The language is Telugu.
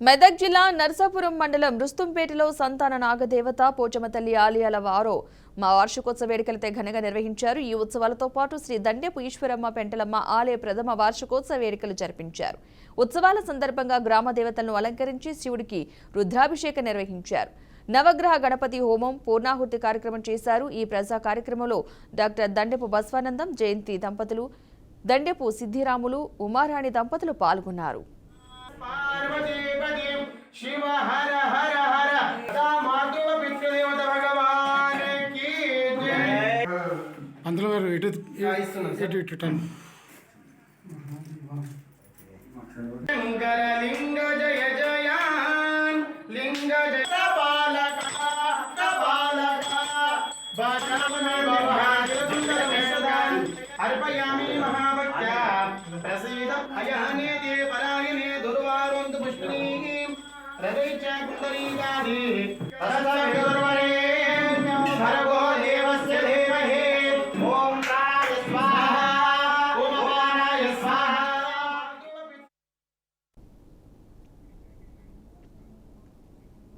మెదక్ జిల్లా నర్సాపురం మండలం రుస్తుంపేటలో సంతాన నాగదేవత పోచమ్మ తల్లి ఆలయాల మా వార్షికోత్సవ వేడుకలతో ఘనంగా నిర్వహించారు. ఈ ఉత్సవాలతో పాటు శ్రీ దండెపు ఈశ్వరమ్మ పెంటలమ్మ ఆలయ ప్రథమ వార్షికోత్సవ వేడుకలు జరిపించారు. ఉత్సవాల సందర్భంగా గ్రామ దేవతలను అలంకరించి శివుడికి రుద్రాభిషేకం నిర్వహించారు. నవగ్రహ గణపతి హోమం పూర్ణాహుతి కార్యక్రమం చేశారు. ఈ ప్రజా కార్యక్రమంలో డాక్టర్ దండెపు బస్వానందం, జయంతి దంపతులు, దండెపు సిద్ధిరాములు, ఉమారాణి దంపతులు పాల్గొన్నారు. शिव हर हर हर माधव पितृदेवता भगवान की जय। अंदर इటు शंकर लिंग जय जयान लिंग जय बालक बाजावन सुंदर वेशदान अर्पयामि महाभक्त्या प्रसीद अयहने देवरायने दुर्वारोन्त पुष्पिनी रवैच कुंडलीकानि